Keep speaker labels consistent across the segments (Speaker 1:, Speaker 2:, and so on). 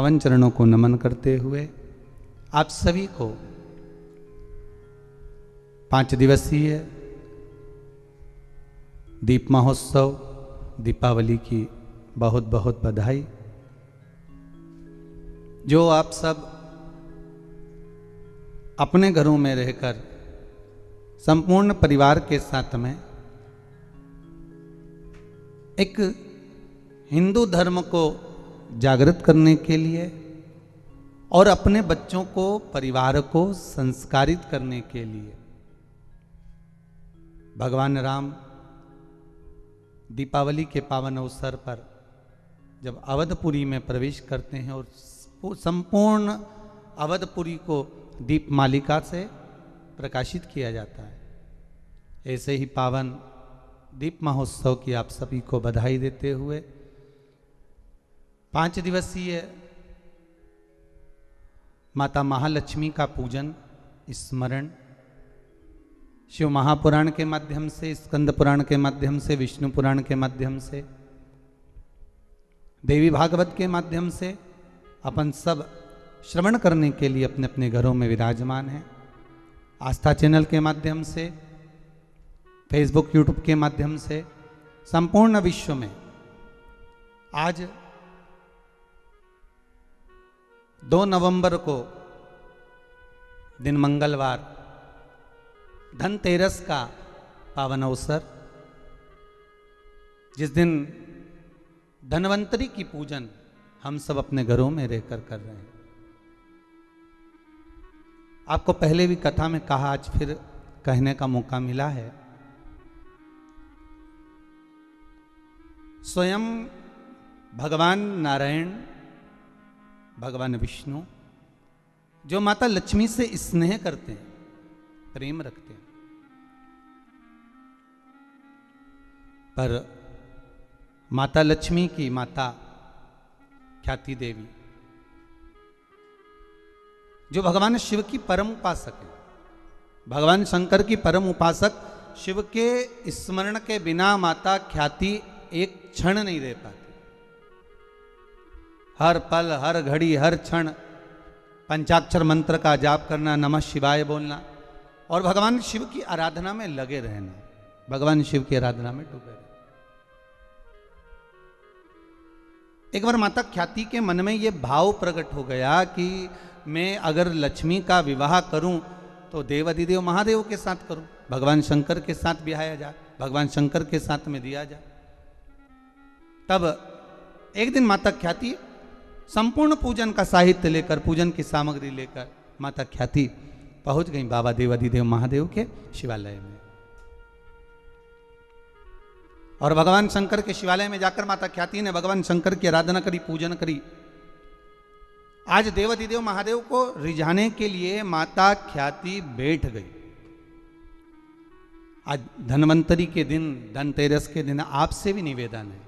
Speaker 1: पावन चरणों को नमन करते हुए आप सभी को 5 दिवसीय दीप महोत्सव दीपावली की बहुत बहुत बधाई। जो आप सब अपने घरों में रहकर संपूर्ण परिवार के साथ में एक हिंदू धर्म को जागृत करने के लिए और अपने बच्चों को परिवार को संस्कारित करने के लिए भगवान राम दीपावली के पावन अवसर पर जब अवधपुरी में प्रवेश करते हैं और संपूर्ण अवधपुरी को दीप मालिका से प्रकाशित किया जाता है, ऐसे ही पावन दीप महोत्सव की आप सभी को बधाई देते हुए 5 दिवसीय माता महालक्ष्मी का पूजन स्मरण शिव महापुराण के माध्यम से, स्कंद पुराण के माध्यम से, विष्णु पुराण के माध्यम से, देवी भागवत के माध्यम से अपन सब श्रवण करने के लिए अपने अपने घरों में विराजमान हैं। आस्था चैनल के माध्यम से, फेसबुक यूट्यूब के माध्यम से संपूर्ण विश्व में आज 2 नवंबर को दिन मंगलवार धनतेरस का पावन अवसर, जिस दिन धनवंतरी की पूजन हम सब अपने घरों में रहकर कर रहे हैं। आपको पहले भी कथा में कहा, आज फिर कहने का मौका मिला है। स्वयं भगवान नारायण, भगवान विष्णु जो माता लक्ष्मी से स्नेह करते हैं, प्रेम रखते हैं, पर माता लक्ष्मी की माता ख्याति देवी जो भगवान शिव की परम उपासक है, भगवान शंकर की परम उपासक, शिव के स्मरण के बिना माता ख्याति एक क्षण नहीं रह पाती। हर पल, हर घड़ी, हर क्षण पंचाक्षर मंत्र का जाप करना, नमः शिवाय बोलना और भगवान शिव की आराधना में लगे रहना, भगवान शिव की आराधना में डूबे रहना। एक बार माता ख्याति के मन में यह भाव प्रकट हो गया कि मैं अगर लक्ष्मी का विवाह करूं तो देव अधिदेव महादेव के साथ करूं, भगवान शंकर के साथ ब्याया जाए, भगवान शंकर के साथ में दिया जाए। तब एक दिन माता ख्याति संपूर्ण पूजन का साहित्य लेकर, पूजन की सामग्री लेकर माता ख्याति पहुंच गई बाबा देव अधिदेव महादेव के शिवालय में। और भगवान शंकर के शिवालय में जाकर माता ख्याति ने भगवान शंकर की आराधना करी, पूजन करी। आज देव अधिदेव महादेव को रिझाने के लिए माता ख्याति बैठ गई। आज धनवंतरी के दिन, धनतेरस के दिन आपसे भी निवेदन है,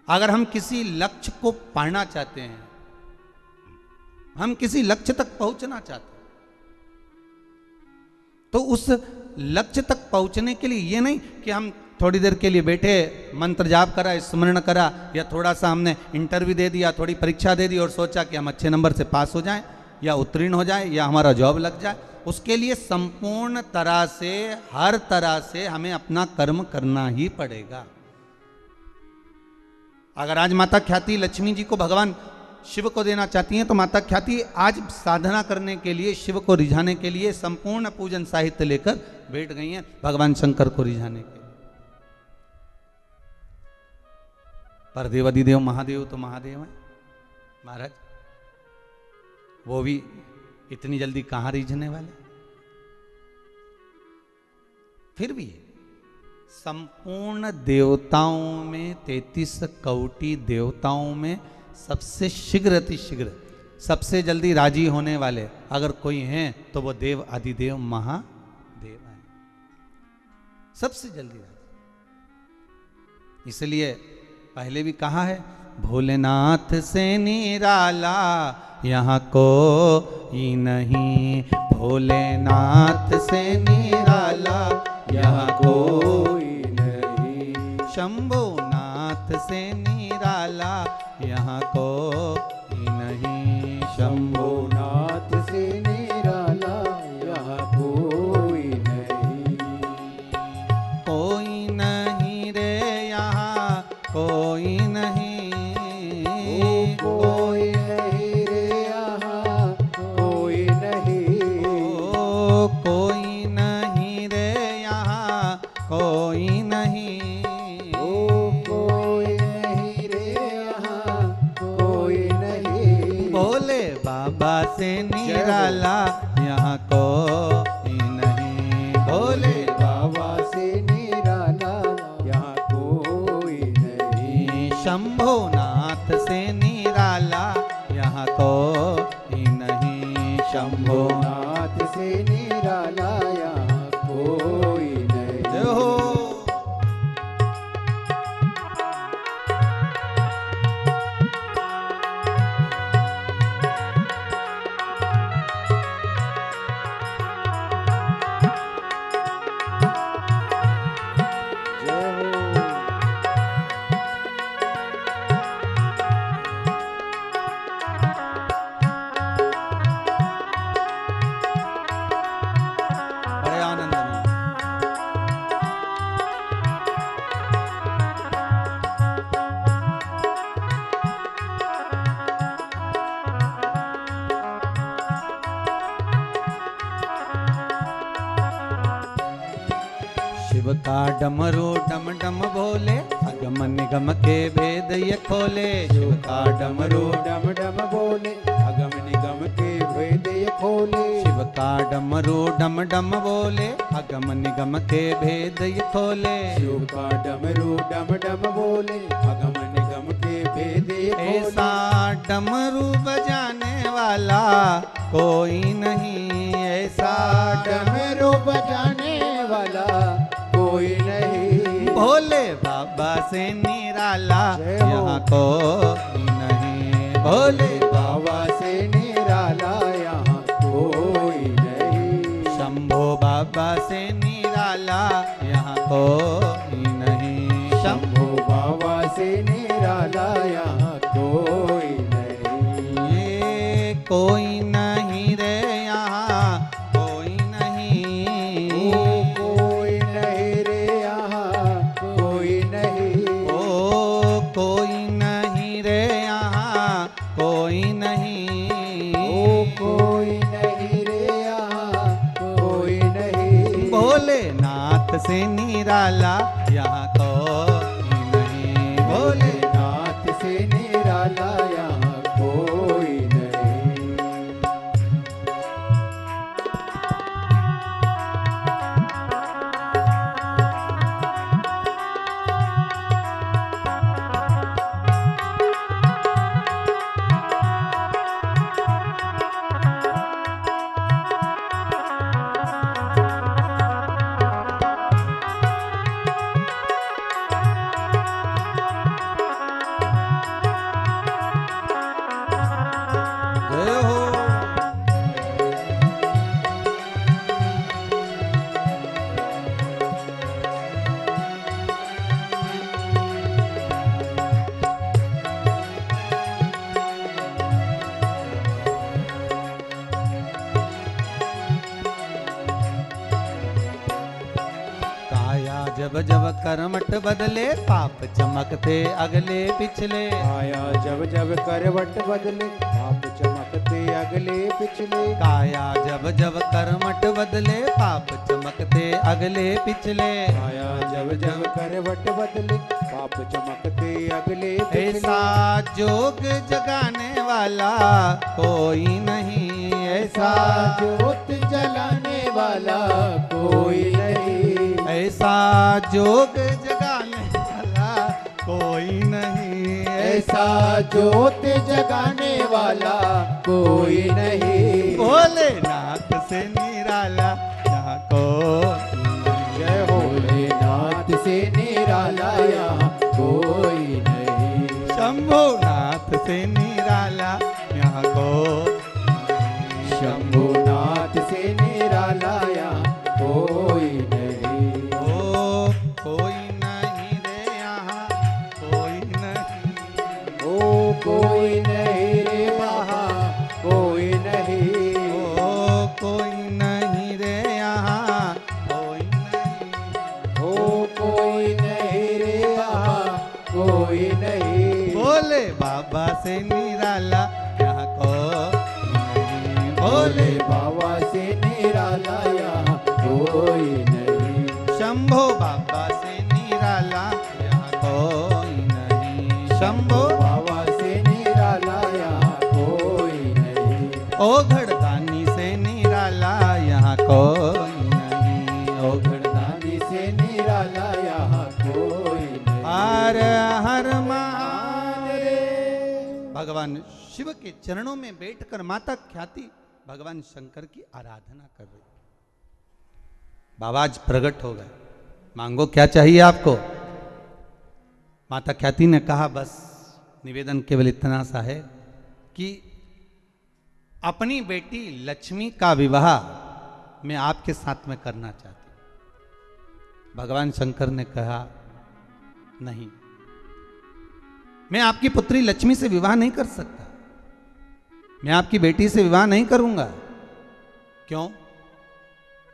Speaker 1: अगर हम किसी लक्ष्य को पाना चाहते हैं, हम किसी लक्ष्य तक पहुंचना चाहते हैं, तो उस लक्ष्य तक पहुंचने के लिए ये नहीं कि हम थोड़ी देर के लिए बैठे, मंत्र जाप करा, स्मरण करा, या थोड़ा सा हमने इंटरव्यू दे दिया, थोड़ी परीक्षा दे दी और सोचा कि हम अच्छे नंबर से पास हो जाएं या उत्तीर्ण हो जाएं या हमारा जॉब लग जाए। उसके लिए संपूर्ण तरह से, हर तरह से हमें अपना कर्म करना ही पड़ेगा। अगर आज माता ख्याति लक्ष्मी जी को भगवान शिव को देना चाहती हैं, तो माता ख्याति आज साधना करने के लिए, शिव को रिझाने के लिए संपूर्ण पूजन साहित्य लेकर बैठ गई हैं, भगवान शंकर को रिझाने के लिए। पर देव अधिदेव महादेव तो महादेव हैं महाराज, वो भी इतनी जल्दी कहां रिझने वाले। फिर भी संपूर्ण देवताओं में, 33 कोटि देवताओं में सबसे शीघ्र अतिशीघ्र, सबसे जल्दी राजी होने वाले अगर कोई हैं तो वो देव अधिदेव महादेव हैं, सबसे जल्दी राजी। इसलिए पहले भी कहा है, भोलेनाथ से निराला यहाँ कोई नहीं, भोलेनाथ से निराला यहाँ कोई नहीं, शंभुनाथ से निराला यहाँ कोई नहीं।
Speaker 2: शंभुनाथ से निराला यहाँ कोई नहीं।
Speaker 1: कोई नहीं रे यहाँ कोई नहीं,
Speaker 2: कोई नहीं रे यहाँ कोई नहीं।
Speaker 1: ओ कोई नहीं रे यहाँ कोई नहीं,
Speaker 2: कोई नहीं रे यहाँ कोई नहीं।
Speaker 1: भोले बाबा से निराला यहाँ कोई नहीं, भोले
Speaker 2: बाबा से निराला यहाँ कोई नहीं।
Speaker 1: शंभुनाथ से निराला यहाँ कोई नहीं,
Speaker 2: शंभुनाथ से निराला यहाँ कोई नहीं।
Speaker 1: जय हो।
Speaker 2: जय हो।
Speaker 1: बड़े आनंद में शिव का डमरू डम डम भोले, अगम निगम के भेद ये खोले। शिव का डमरू
Speaker 2: डम डम बोले, अगम निगम के भेद ये खोले।
Speaker 1: शिव का डमरू डम डम बोले, अगम निगम के भेद ये खोले।
Speaker 2: शिव का डमरू डम डम बोले, अगम निगम के भेद ये खोले।
Speaker 1: ऐसा डमरू बजाने वाला कोई नहीं, ऐसा
Speaker 2: डमरू बजाने वाला कोई नहीं।
Speaker 1: भोले बाबा से निराला
Speaker 2: जय हो।
Speaker 1: यहाँ कोई नहीं, भोले
Speaker 2: बाबा से निराला यहाँ कोई नहीं।
Speaker 1: शंभो बाबा से निराला यहाँ कोई नहीं,
Speaker 2: शंभु बाबा से निराला यहाँ कोई नहीं।
Speaker 1: ये कोई नहीं रे यहाँ कोई नहीं,
Speaker 2: कोई नहीं रे यहाँ कोई नहीं।
Speaker 1: ओ कोई नहीं रे यहाँ कोई नहीं,
Speaker 2: कोई नहीं रे यहाँ कोई नहीं।
Speaker 1: भोलेनाथ से निराला यहाँ कोई नहीं,
Speaker 2: भोलेनाथ से निराला यहाँ कोई नहीं।
Speaker 1: जय हो। काया जब जब करमट बदले, पाप चमकते अगले पिछले।
Speaker 2: आया जब जब करवट बदले, आप चमकते अगले पिछले।
Speaker 1: काया जब जब करमट बदले, पाप चमकते अगले पिछले।
Speaker 2: आया जब जब करवट बदले, पाप चमकते अगले पिछले।
Speaker 1: ऐसा जोग जगाने वाला कोई नहीं, ऐसा
Speaker 2: ज्योत जलाने वाला कोई नहीं।
Speaker 1: ऐसा जोग जगाने वाला कोई नहीं,
Speaker 2: ऐसा ज्योत जगाने वाला कोई नहीं।
Speaker 1: भोलेनाथ से निराला यहाँ कोई नहीं।
Speaker 2: जय भोलेनाथ से निराला यहाँ कोई नहीं।
Speaker 1: शंभुनाथ से निराला यहाँ कोई नहीं।
Speaker 2: शंभुनाथ से निराला यहाँ कोई नहीं।
Speaker 1: ओ कोई नहीं रे यहाँ कोई नहीं,
Speaker 2: ओ कोई नहीं रे वहाँ
Speaker 1: बाबा से निराला यहाँ कोई नहीं। भोले
Speaker 2: बाबा से निराला यहाँ कोई नहीं।
Speaker 1: शंभो बाबा से निराला यहाँ कोई नहीं। शंभो
Speaker 2: बाबा से निराला यहाँ कोई नहीं।
Speaker 1: ओ घड़दानी से निराला यहाँ कोई नहीं। ओ
Speaker 2: घड़दानी से निराला यहाँ कोई नहीं।
Speaker 1: हर हर महादेव। भगवान शिव के चरणों में बैठकर माता ख्याति भगवान शंकर की आराधना कर रही। बाबा आज प्रकट हो गए, मांगो क्या चाहिए आपको। माता ख्याति ने कहा बस निवेदन केवल इतना सा है कि अपनी बेटी लक्ष्मी का विवाह मैं आपके साथ में करना चाहती हूं। भगवान शंकर ने कहा नहीं, मैं आपकी पुत्री लक्ष्मी से विवाह नहीं कर सकता, मैं आपकी बेटी से विवाह नहीं करूंगा। क्यों?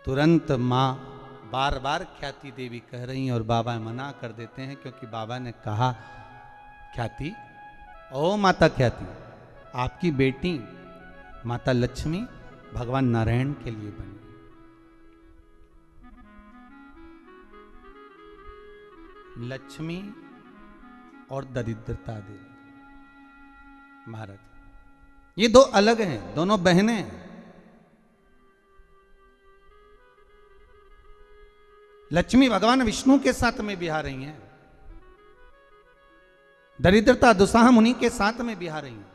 Speaker 1: तुरंत मां बार बार ख्याति देवी कह रही हैं और बाबा मना कर देते हैं, क्योंकि बाबा ने कहा ख्याति, ओ माता ख्याति, आपकी बेटी माता लक्ष्मी भगवान नारायण के लिए बनी। लक्ष्मी और दरिद्रता देवी महाराज, ये दो अलग हैं, दोनों बहनें हैं। लक्ष्मी भगवान विष्णु के साथ में बिहार रही हैं, दरिद्रता दुसाह मुनि के साथ में बिहार रही हैं।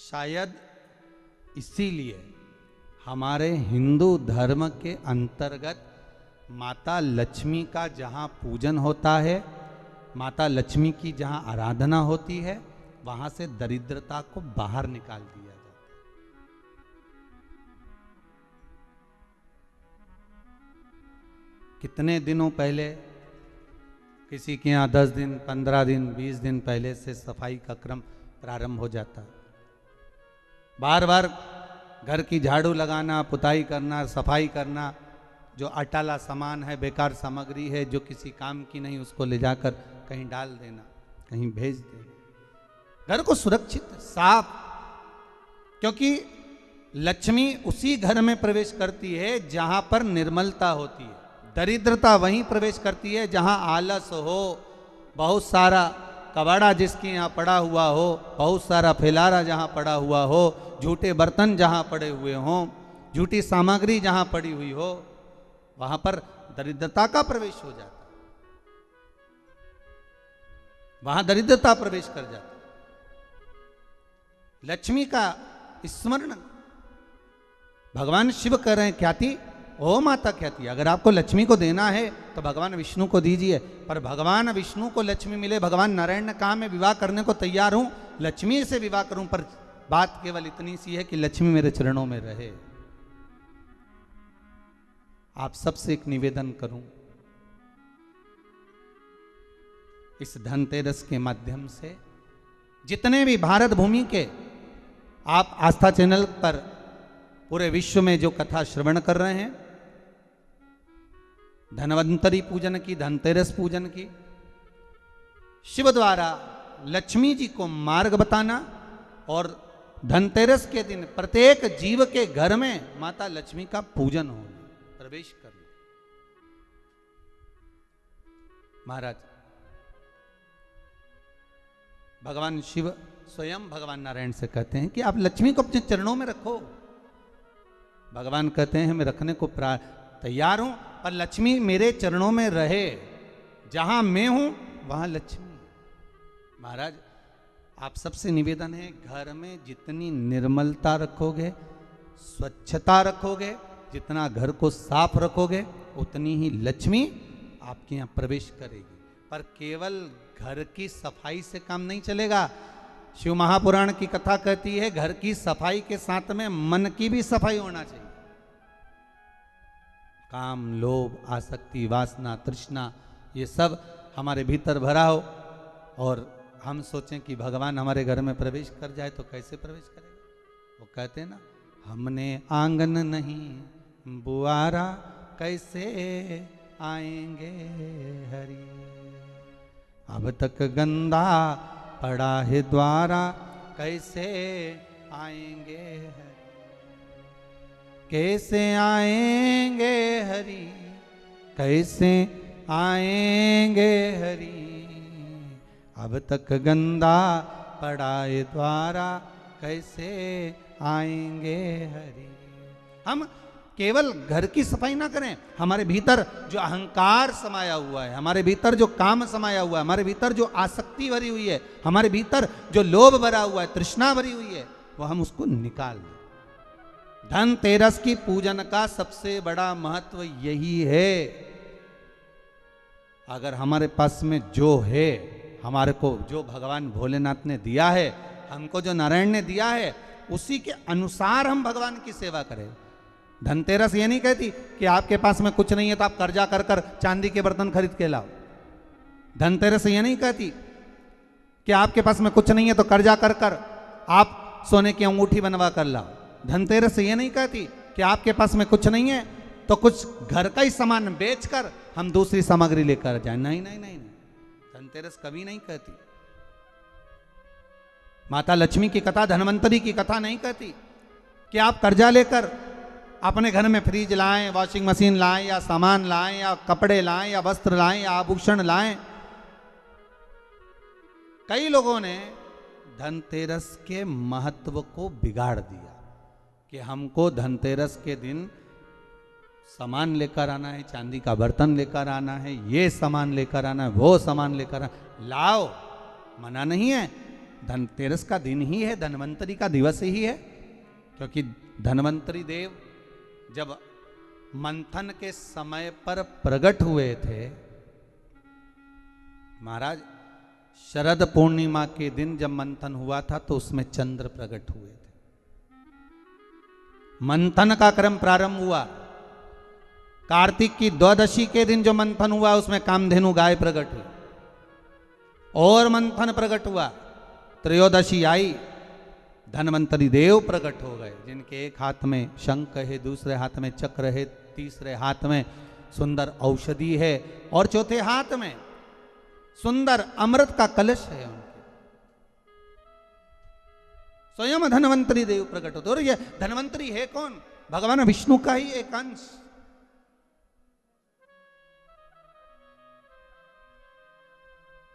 Speaker 1: शायद इसीलिए हमारे हिंदू धर्म के अंतर्गत माता लक्ष्मी का जहाँ पूजन होता है, माता लक्ष्मी की जहाँ आराधना होती है, वहाँ से दरिद्रता को बाहर निकाल दिया जाता है। कितने दिनों पहले किसी के यहाँ 10 दिन, 15 दिन, 20 दिन पहले से सफाई का क्रम प्रारंभ हो जाता है। बार बार घर की झाड़ू लगाना, पुताई करना, सफाई करना, जो अटाला सामान है, बेकार सामग्री है, जो किसी काम की नहीं, उसको ले जाकर कहीं डाल देना, कहीं भेज देना। घर को सुरक्षित साफ, क्योंकि लक्ष्मी उसी घर में प्रवेश करती है जहां पर निर्मलता होती है। दरिद्रता वहीं प्रवेश करती है जहां आलस हो, बहुत सारा कबाड़ा जिसके यहाँ पड़ा हुआ हो, बहुत सारा फैलारा जहाँ पड़ा हुआ हो, झूठे बर्तन जहाँ पड़े हुए हों, झूठी सामग्री जहाँ पड़ी हुई हो, वहाँ पर दरिद्रता का प्रवेश हो जाता, वहाँ दरिद्रता प्रवेश कर जाती। लक्ष्मी का स्मरण भगवान शिव कह रहे हैं, ख्याति, ओ माता ख्याति, अगर आपको लक्ष्मी को देना है तो भगवान विष्णु को दीजिए। पर भगवान विष्णु को लक्ष्मी मिले, भगवान नारायण ने कहा मैं विवाह करने को तैयार हूं, लक्ष्मी से विवाह करूं, पर बात केवल इतनी सी है कि लक्ष्मी मेरे चरणों में रहे। आप सबसे एक निवेदन करूं, इस धनतेरस के माध्यम से जितने भी भारत भूमि के आप आस्था चैनल पर पूरे विश्व में जो कथा श्रवण कर रहे हैं, धनवंतरी पूजन की, धनतेरस पूजन की, शिव द्वारा लक्ष्मी जी को मार्ग बताना और धनतेरस के दिन प्रत्येक जीव के घर में माता लक्ष्मी का पूजन होना, प्रवेश करना। महाराज, भगवान शिव स्वयं भगवान नारायण से कहते हैं कि आप लक्ष्मी को अपने चरणों में रखो। भगवान कहते हैं मैं रखने को तैयार हूं, पर लक्ष्मी मेरे चरणों में रहे, जहां मैं हूं वहां लक्ष्मी। महाराज, आप सबसे निवेदन है, घर में जितनी निर्मलता रखोगे, स्वच्छता रखोगे, जितना घर को साफ रखोगे, उतनी ही लक्ष्मी आपके यहाँ प्रवेश करेगी। पर केवल घर की सफाई से काम नहीं चलेगा। शिव महापुराण की कथा कहती है घर की सफाई के साथ में मन की भी सफाई होना चाहिए। काम, लोभ, आसक्ति, वासना, तृष्णा, ये सब हमारे भीतर भरा हो और हम सोचें कि भगवान हमारे घर में प्रवेश कर जाए तो कैसे प्रवेश करेगा। वो कहते हैं ना, हमने आंगन नहीं बुआरा कैसे आएंगे हरि। अब तक गंदा पड़ा है द्वारा, कैसे आएंगे हरि, कैसे आएंगे हरि, कैसे आएंगे हरि। अब तक गंदा पड़ा है द्वारा, कैसे आएंगे हरि। हम केवल घर की सफाई ना करें, हमारे भीतर जो अहंकार समाया हुआ है, हमारे भीतर जो काम समाया हुआ है, हमारे भीतर जो आसक्ति भरी हुई है, हमारे भीतर जो लोभ भरा हुआ है, तृष्णा भरी हुई है, वो हम उसको निकाल दें। धनतेरस की पूजन का सबसे बड़ा महत्व यही है। अगर हमारे पास में जो है, हमारे को जो भगवान भोलेनाथ ने दिया है, हमको जो नारायण ने दिया है, उसी के अनुसार हम भगवान की सेवा करें। धनतेरस ये नहीं कहती कि आपके पास में कुछ नहीं है तो आप कर्जा कर कर चांदी के बर्तन खरीद के लाओ। धनतेरस ये नहीं कहती कि आपके पास में कुछ नहीं है तो कर्जा कर कर आप सोने की अंगूठी बनवा कर लाओ। धनतेरस ये नहीं कहती कि आपके पास में कुछ नहीं है तो कुछ घर का ही सामान बेचकर हम दूसरी सामग्री लेकर जाए। नहीं नहीं नहीं, धनतेरस कभी नहीं कहती। माता लक्ष्मी की कथा, धनवंतरी की कथा नहीं कहती कि आप कर्जा लेकर अपने घर में फ्रिज लाएं, वॉशिंग मशीन लाएं, या सामान लाएं, या कपड़े लाएं, या वस्त्र लाएं, या आभूषण लाएं। कई लोगों ने धनतेरस के महत्व को बिगाड़ दिया कि हमको धनतेरस के दिन सामान लेकर आना है, चांदी का बर्तन लेकर आना है, ये सामान लेकर आना है, वो सामान लेकर आना। लाओ, मना नहीं है। धनतेरस का दिन ही है, धनवंतरी का दिवस ही है, क्योंकि धनवंतरी देव जब मंथन के समय पर प्रकट हुए थे, महाराज शरद पूर्णिमा के दिन जब मंथन हुआ था तो उसमें चंद्र प्रकट हुए थे। मंथन का क्रम प्रारंभ हुआ, कार्तिक की द्वादशी के दिन जो मंथन हुआ उसमें कामधेनु गाय प्रकट हुई, और मंथन प्रकट हुआ। त्रयोदशी आई, धनवंतरी देव प्रकट हो गए, जिनके एक हाथ में शंख है, दूसरे हाथ में चक्र है, तीसरे हाथ में सुंदर औषधि है, और चौथे हाथ में सुंदर अमृत का कलश है उनके। स्वयं धनवंतरी देव प्रकट होते। और ये धनवंतरी है कौन? भगवान विष्णु का ही एक अंश।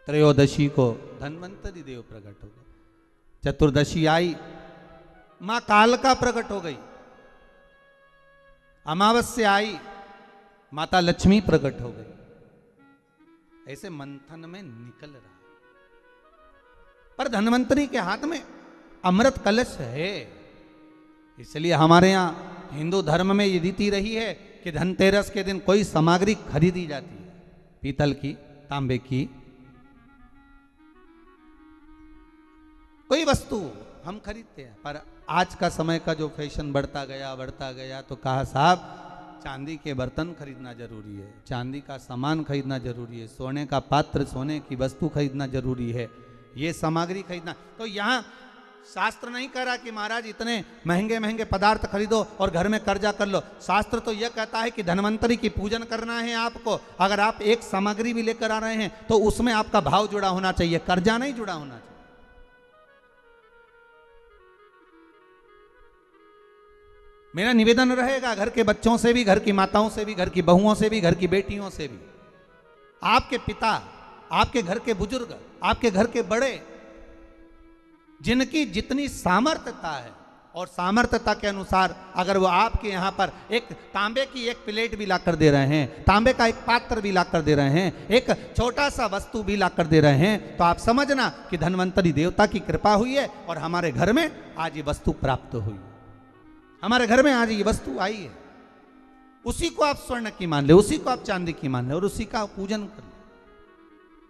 Speaker 1: त्रयोदशी को धनवंतरी देव प्रकट हो गए। चतुर्दशी आई, मां कालका प्रकट हो गई। अमावस्या आई, माता लक्ष्मी प्रकट हो गई। ऐसे मंथन में निकल रहा, पर धनवंतरी के हाथ में अमृत कलश है। इसलिए हमारे यहां हिंदू धर्म में ये रीति रही है कि धनतेरस के दिन कोई सामग्री खरीदी जाती है, पीतल की, तांबे की, कोई वस्तु हम खरीदते हैं। पर आज का समय का जो फैशन बढ़ता गया तो कहा साहब चांदी के बर्तन खरीदना जरूरी है, चांदी का सामान खरीदना जरूरी है, सोने का पात्र, सोने की वस्तु खरीदना जरूरी है, ये सामग्री खरीदना। तो यहाँ शास्त्र नहीं कह रहा कि महाराज इतने महंगे महंगे पदार्थ खरीदो और घर में कर्जा कर लो। शास्त्र तो यह कहता है कि धनवंतरी की पूजन करना है आपको। अगर आप एक सामग्री भी लेकर आ रहे हैं तो उसमें आपका भाव जुड़ा होना चाहिए, कर्जा नहीं जुड़ा होना चाहिए। मेरा निवेदन रहेगा घर के बच्चों से भी, घर की माताओं से भी, घर की बहुओं से भी, घर की बेटियों से भी, आपके पिता, आपके घर के बुजुर्ग, आपके घर के बड़े, जिनकी जितनी सामर्थ्यता है और सामर्थ्यता के अनुसार अगर वो आपके यहाँ पर एक तांबे की एक प्लेट भी लाकर दे रहे हैं, तांबे का एक पात्र भी लाकर दे रहे हैं, एक छोटा सा वस्तु भी लाकर दे रहे हैं, तो आप समझना कि धनवंतरी देवता की कृपा हुई है और हमारे घर में आज ये वस्तु प्राप्त हुई, हमारे घर में आज ये वस्तु आई है। उसी को आप स्वर्ण की मान ले, उसी को आप चांदी की मान ले और उसी का पूजन कर ले।